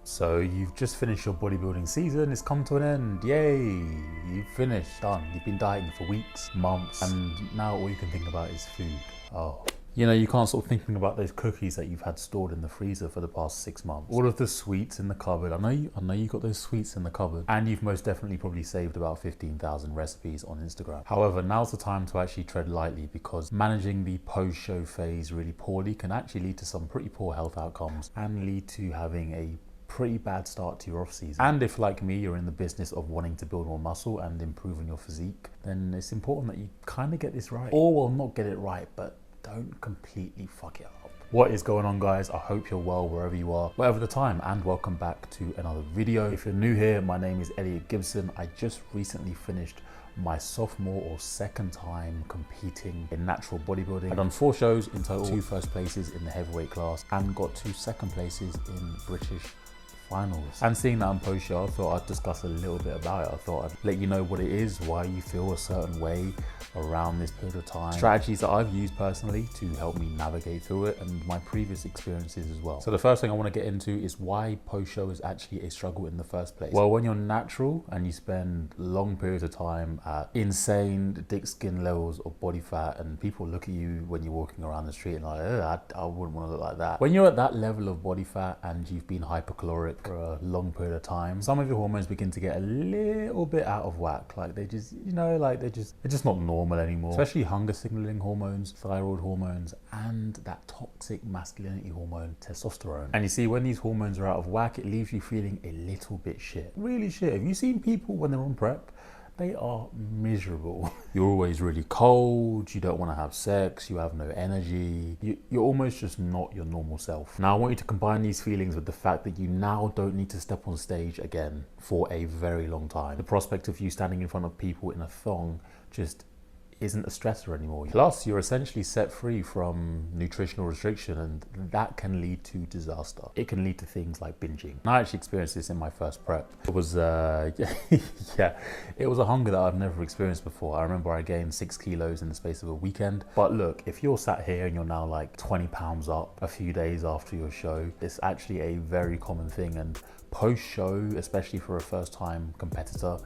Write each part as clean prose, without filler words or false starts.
So you've just finished your bodybuilding season, it's come to an end, yay! You've finished, done. You've been dieting for weeks, months, and now all you can think about is food. Oh. You know, you can't stop thinking about those cookies that you've had stored in the freezer for the past 6 months. All of the sweets in the cupboard. I know you got those sweets in the cupboard. And you've most definitely probably saved about 15,000 recipes on Instagram. However, now's the time to actually tread lightly, because managing the post-show phase really poorly can actually lead to some pretty poor health outcomes and lead to having a pretty bad start to your off season. And if, like me, you're in the business of wanting to build more muscle and improve on your physique, then it's important that you kind of get this right. Or, well, not get it right, but don't completely fuck it up. What is going on, guys? I hope you're well wherever you are, whatever the time, and welcome back to another video. If you're new here, my name is Elliot Gibson. I just recently finished my sophomore or second time competing in natural bodybuilding. I've done 4 shows in total, 2 first places in the heavyweight class and got 2 second places in British finals. And seeing that on post show, I thought I'd discuss a little bit about it. I thought I'd let you know what it is, why you feel a certain way around this period of time, strategies that I've used personally to help me navigate through it, and my previous experiences as well. So the first thing I want to get into is why post show is actually a struggle in the first place. Well, when you're natural and you spend long periods of time at insane thick skin levels of body fat, and people look at you when you're walking around the street and like, I wouldn't want to look like that. When you're at that level of body fat and you've been hypercaloric for a long period of time, some of your hormones begin to get a little bit out of whack. Like they just, you know, like they're just not normal anymore. Especially hunger signaling hormones, thyroid hormones, and that toxic masculinity hormone, testosterone. And you see, when these hormones are out of whack, it leaves you feeling a little bit shit. Really shit. Have you seen people when they're on prep? They are miserable. You're always really cold, you don't want to have sex, you have no energy, you're almost just not your normal self. Now I want you to combine these feelings with the fact that you now don't need to step on stage again for a very long time. The prospect of you standing in front of people in a thong just isn't a stressor anymore. Plus, you're essentially set free from nutritional restriction, and that can lead to disaster. It can lead to things like binging. And I actually experienced this in my first prep. It was, yeah, it was a hunger that I've never experienced before. I remember I gained 6 kilos in the space of a weekend. But look, if you're sat here and you're now like 20 pounds up a few days after your show, it's actually a very common thing. And post-show, especially for a first-time competitor,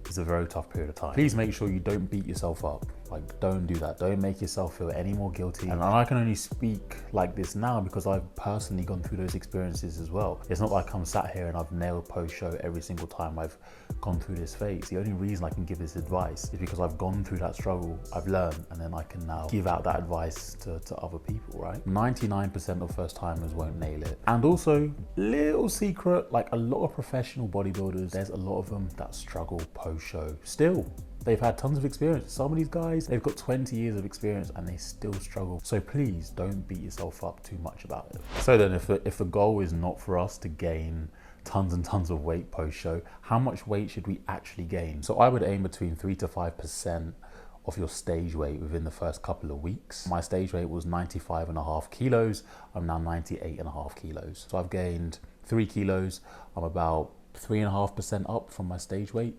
is a very tough period of time. Please make sure you don't beat yourself up. Like, don't do that. Don't make yourself feel any more guilty. And I can only speak like this now because I've personally gone through those experiences as well. It's not like I'm sat here and I've nailed post-show every single time I've gone through this phase. The only reason I can give this advice is because I've gone through that struggle, I've learned, and then I can now give out that advice to other people, right? 99% of first timers won't nail it. And also, little secret, like a lot of professional bodybuilders, there's a lot of them that struggle post-show still. They've had tons of experience. Some of these guys, they've got 20 years of experience and they still struggle. So please don't beat yourself up too much about it. So then if the goal is not for us to gain tons and tons of weight post-show, how much weight should we actually gain? So I would aim between 3 to 5% of your stage weight within the first couple of weeks. My stage weight was 95.5 kilos. I'm now 98.5 kilos. So I've gained 3 kilos. I'm about 3.5% up from my stage weight.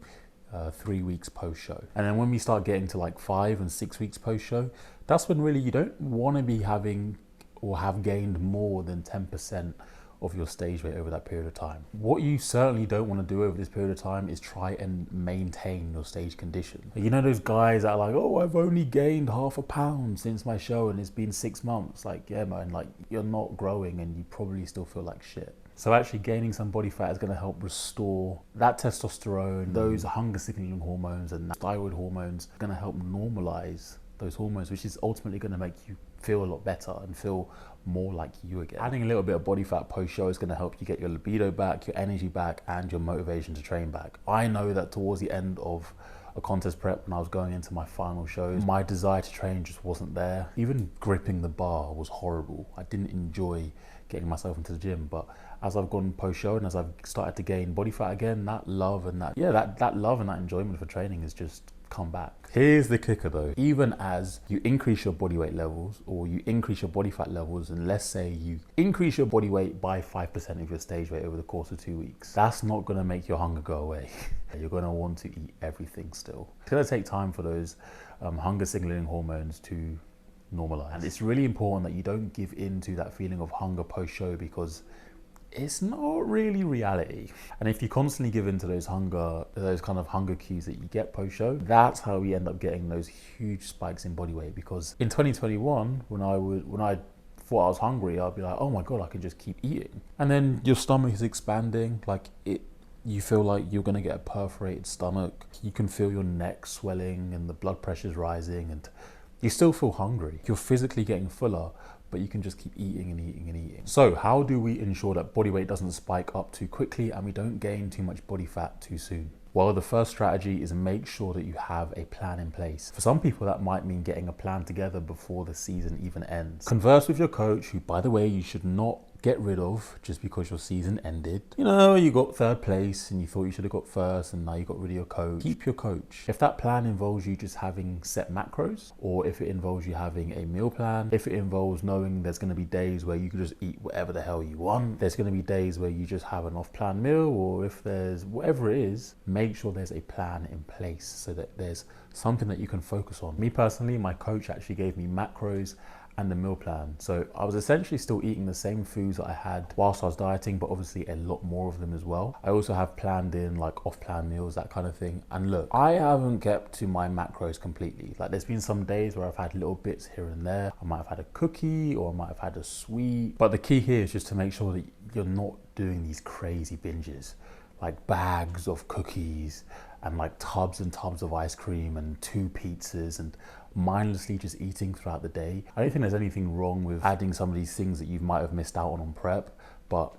3 weeks post-show. And then when we start getting to like 5 and 6 weeks post-show, that's when really you don't want to be having or have gained more than 10% of your stage weight over that period of time. What you certainly don't want to do over this period of time is try and maintain your stage condition. You know those guys that are like, oh, I've only gained half a pound since my show and it's been 6 months. Like, yeah, man, like you're not growing and you probably still feel like shit. So actually gaining some body fat is going to help restore that testosterone, those hunger signaling hormones and thyroid hormones are going to help normalize those hormones, which is ultimately going to make you feel a lot better and feel more like you again. Adding a little bit of body fat post-show is going to help you get your libido back, your energy back, and your motivation to train back. I know that towards the end of a contest prep, when I was going into my final shows, my desire to train just wasn't there. Even gripping the bar was horrible. I didn't enjoy getting myself into the gym, but as I've gone post-show and as I've started to gain body fat again, that love and that love and that enjoyment for training has just come back. Here's the kicker though. Even as you increase your body weight levels or you increase your body fat levels, and let's say you increase your body weight by 5% of your stage weight over the course of 2 weeks, that's not gonna make your hunger go away. You're gonna want to eat everything still. It's gonna take time for those hunger signaling hormones to normalize. And it's really important that you don't give in to that feeling of hunger post-show, because it's not really reality. And if you constantly give in to those kind of hunger cues that you get post-show, that's how we end up getting those huge spikes in body weight. Because in 2021, when I thought I was hungry, I'd be like, oh my God, I can just keep eating. And then your stomach is expanding, you feel like you're gonna get a perforated stomach. You can feel your neck swelling and the blood pressure's rising, and you still feel hungry. You're physically getting fuller, but you can just keep eating and eating and eating. So how do we ensure that body weight doesn't spike up too quickly and we don't gain too much body fat too soon? Well, the first strategy is make sure that you have a plan in place. For some people, that might mean getting a plan together before the season even ends. Converse with your coach, who, by the way, you should not get rid of just because your season ended. You know, you got third place and you thought you should have got first and now you got rid of your coach. Keep your coach. If that plan involves you just having set macros, or if it involves you having a meal plan, if it involves knowing there's going to be days where you can just eat whatever the hell you want, there's going to be days where you just have an off-plan meal, or if there's whatever it is, make sure there's a plan in place so that there's something that you can focus on. Me personally, my coach actually gave me macros and the meal plan. So I was essentially still eating the same foods that I had whilst I was dieting, but obviously a lot more of them as well. I also have planned in like off-plan meals, that kind of thing. And look, I haven't kept to my macros completely. Like there's been some days where I've had little bits here and there. I might have had a cookie or I might have had a sweet. But the key here is just to make sure that you're not doing these crazy binges, like bags of cookies and like tubs and tubs of ice cream and 2 pizzas and mindlessly just eating throughout the day. I don't think there's anything wrong with adding some of these things that you might have missed out on prep, but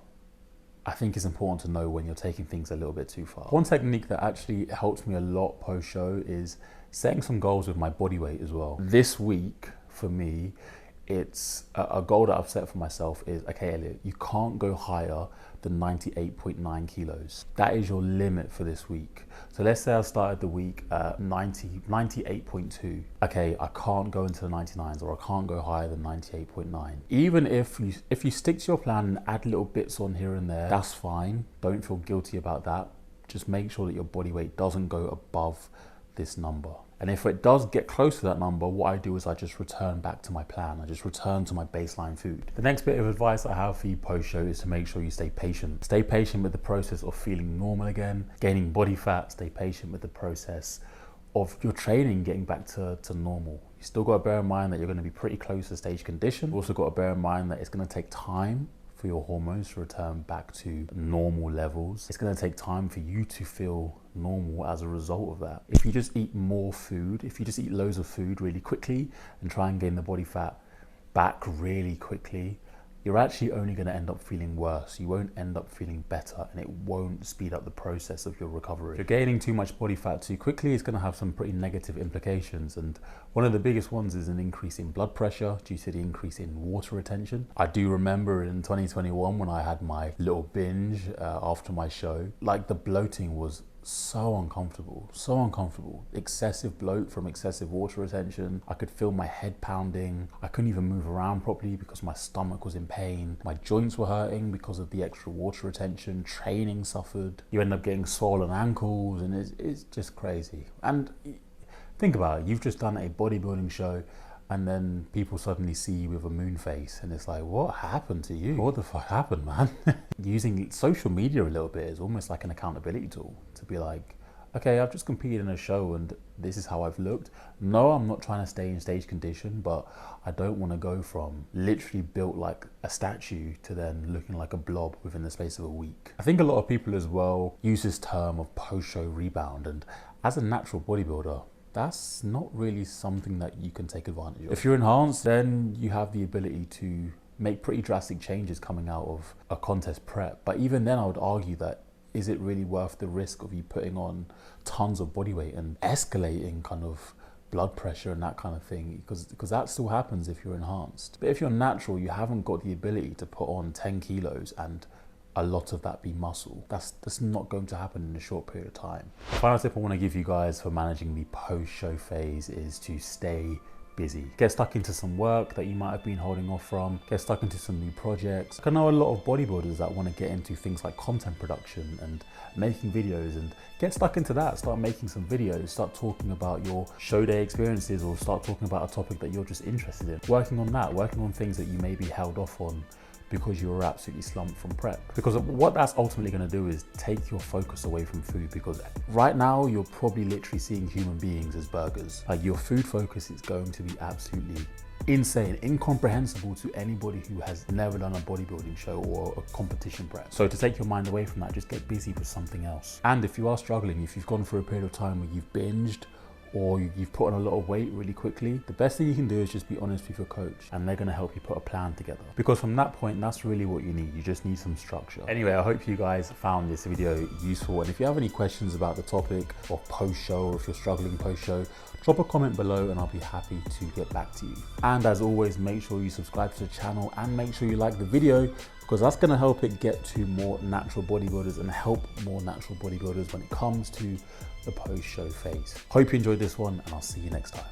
I think it's important to know when you're taking things a little bit too far. One technique that actually helps me a lot post-show is setting some goals with my body weight as well. This week, for me, it's a goal that I've set for myself is, okay, Elliot, you can't go higher than 98.9 kilos. That is your limit for this week. So let's say I started the week at 98.2. Okay, I can't go into the 99s, or I can't go higher than 98.9. Even if you stick to your plan and add little bits on here and there, that's fine. Don't feel guilty about that. Just make sure that your body weight doesn't go above this number. And if it does get close to that number, what I do is I just return back to my plan. I just return to my baseline food. The next bit of advice I have for you post-show is to make sure you stay patient. Stay patient with the process of feeling normal again, gaining body fat. Stay patient with the process of your training getting back to normal. You still got to bear in mind that you're going to be pretty close to stage condition. You've also got to bear in mind that it's going to take time for your hormones to return back to normal levels. It's going to take time for you to feel normal as a result of that. If you just eat more food, if you just eat loads of food really quickly and try and gain the body fat back really quickly, you're actually only going to end up feeling worse. You won't end up feeling better, and it won't speed up the process of your recovery. If you're gaining too much body fat too quickly, it's going to have some pretty negative implications. And one of the biggest ones is an increase in blood pressure due to the increase in water retention. I do remember in 2021 when I had my little binge after my show, like the bloating was so uncomfortable. Excessive bloat from excessive water retention. I could feel my head pounding. I couldn't even move around properly because my stomach was in pain. My joints were hurting because of the extra water retention. Training suffered. You end up getting swollen ankles, and it's just crazy. And think about it, you've just done a bodybuilding show and then people suddenly see you with a moon face and it's like, what happened to you? What the fuck happened, man? Using social media a little bit is almost like an accountability tool to be like, okay, I've just competed in a show and this is how I've looked. No, I'm not trying to stay in stage condition, but I don't want to go from literally built like a statue to then looking like a blob within the space of a week. I think a lot of people as well use this term of post-show rebound, and as a natural bodybuilder, that's not really something that you can take advantage of. If you're enhanced, then you have the ability to make pretty drastic changes coming out of a contest prep. But even then, I would argue that, is it really worth the risk of you putting on tons of body weight and escalating kind of blood pressure and that kind of thing? Because that still happens if you're enhanced. But if you're natural, you haven't got the ability to put on 10 kilos and a lot of that be muscle. That's not going to happen in a short period of time. The final tip I want to give you guys for managing the post-show phase is to stay busy. Get stuck into some work that you might have been holding off from. Get stuck into some new projects. I know a lot of bodybuilders that want to get into things like content production and making videos, and get stuck into that. Start making some videos, start talking about your show day experiences, or start talking about a topic that you're just interested in. Working on that, working on things that you maybe held off on because you were absolutely slumped from prep. Because what that's ultimately going to do is take your focus away from food, because right now you're probably literally seeing human beings as burgers. Like, your food focus is going to be absolutely insane, incomprehensible to anybody who has never done a bodybuilding show or a competition prep. So to take your mind away from that, just get busy with something else. And if you are struggling, if you've gone through a period of time where you've binged or you've put on a lot of weight really quickly, the best thing you can do is just be honest with your coach, and they're gonna help you put a plan together. Because from that point, that's really what you need. You just need some structure. Anyway, I hope you guys found this video useful. And if you have any questions about the topic or post-show, or if you're struggling post-show, drop a comment below and I'll be happy to get back to you. And as always, make sure you subscribe to the channel and make sure you like the video, because that's gonna help it get to more natural bodybuilders and help more natural bodybuilders when it comes to the post-show phase. Hope you enjoyed this one, and I'll see you next time.